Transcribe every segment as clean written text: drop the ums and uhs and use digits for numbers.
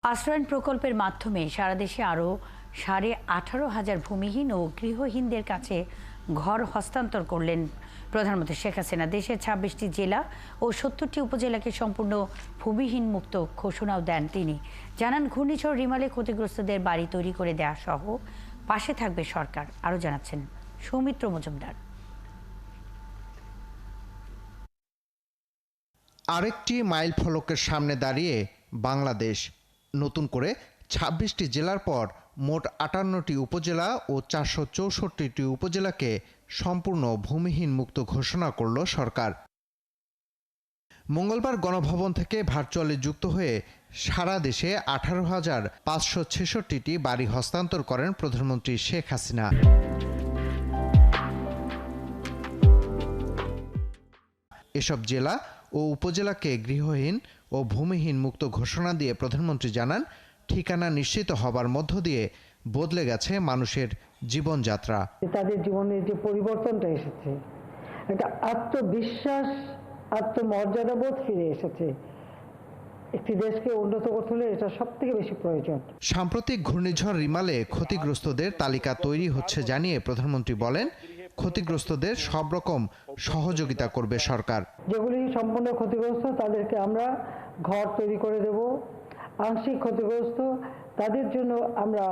আশ্রয়ণ প্রকল্পের মাধ্যমে সারা দেশে আরও 18,500 ভূমিহীন ও গৃহহীনদের কাছে ঘর হস্তান্তর করলেন প্রধানমন্ত্রী শেখ হাসিনা। দেশের 26টি জেলা ও 70টি উপজেলাকে সম্পূর্ণ ভূমিহীন মুক্ত ঘোষণাও দেন তিনি। জানান, ঘূর্ণিঝড় রিমালে ক্ষতিগ্রস্তদের বাড়ি তৈরি করে দেওয়া সহ পাশে থাকবে সরকার। আরও জানাচ্ছেন সৌমিত্র মজুমদার। আরেকটি মাইল ফলকের সামনে দাঁড়িয়ে বাংলাদেশ নতুন করে 26টি জেলার পর মোট 58টি উপজেলা ও 464টি উপজেলাকে সম্পূর্ণ ভূমিহীন মুক্ত ঘোষণা করল সরকার। মঙ্গলবার গণভবন থেকে ভার্চুয়ালি যুক্ত হয়ে সারা দেশে 18,566টি বাড়ি হস্তান্তর করেন প্রধানমন্ত্রী শেখ হাসিনা। এসব জেলা ও উপজেলাকে গৃহহীন ও ভূমিহীন মুক্ত ঘোষণা দিয়ে প্রধানমন্ত্রী জানান, ঠিকানা নিশ্চিত হবার মধ্য দিয়ে বদলে গেছে মানুষের জীবনযাত্রা। তাদের জীবনের যে পরিবর্তনটা এসেছে, একটা আত্মবিশ্বাস, আত্মমর্যাদাবোধ ফিরে এসেছে। একটি দেশকে উন্নত করতে হলে এটা সবথেকে বেশি প্রয়োজন। সাম্প্রতিক ঘূর্ণিঝড় রিমালে ক্ষতিগ্রস্তদের তালিকা তৈরি হচ্ছে জানিয়ে প্রধানমন্ত্রী বলেন, ক্ষতিগ্রস্তদের সব রকম সহযোগিতা করবে সরকার। যেগুলি সম্পূর্ণ ক্ষতিগ্রস্ত তাদেরকে আমরা ঘর তৈরি করে দেব। আংশিক ক্ষতিগ্রস্ত তাদের জন্য আমরা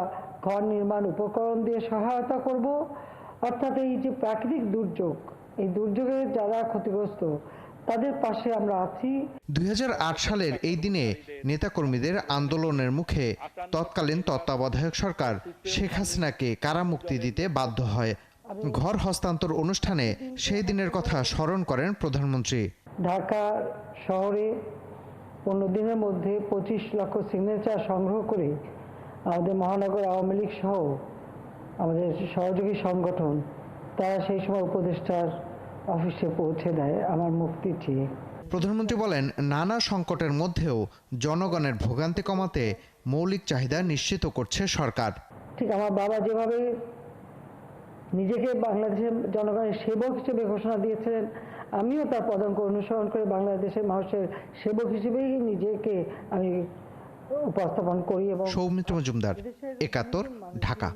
ঘর নির্মাণ উপকরণ দিয়ে সহায়তা করব। অর্থাৎ এই যে প্রাকৃতিক দুর্যোগ, এই দুর্যোগে যারা ক্ষতিগ্রস্ত তাদের পাশে আমরা আছি। 2008 সালের এই দিনে নেতাকর্মীদের আন্দোলনের মুখে তৎকালীন তত্ত্বাবধায়ক সরকার শেখ হাসিনাকে কারামুক্তি দিতে বাধ্য হয়। ঘর হস্তান্তর অনুষ্ঠানে সেই দিনের কথা স্মরণ করেন প্রধানমন্ত্রী। ঢাকা শহরে 15 দিনের মধ্যে 25 লক্ষ সিগনেচার সংগ্রহ করে আমাদের মহানগর আওয়ামী লীগ সহ আমাদের সহযোগী সংগঠন তারা সেই সময় উপদেষ্টার অফিসে পৌঁছে দেয় আমার মুক্তি চেয়ে। প্রধানমন্ত্রী বলেন, নানা সংকটের মধ্যেও জনগণের ভোগান্তি কমাতে মৌলিক চাহিদা নিশ্চিত করছে সরকার। ঠিক আমার বাবা যেভাবে নিজেকে বাংলাদেশের জনগণের সেবক হিসেবে ঘোষণা দিয়েছিলেন, আমিও তার পদাঙ্ক অনুসরণ করে বাংলাদেশের মানুষের সেবক হিসেবেই নিজেকে আমি উপস্থাপন করি। এবং সৌমিত্র মজুমদার, 71, ঢাকা।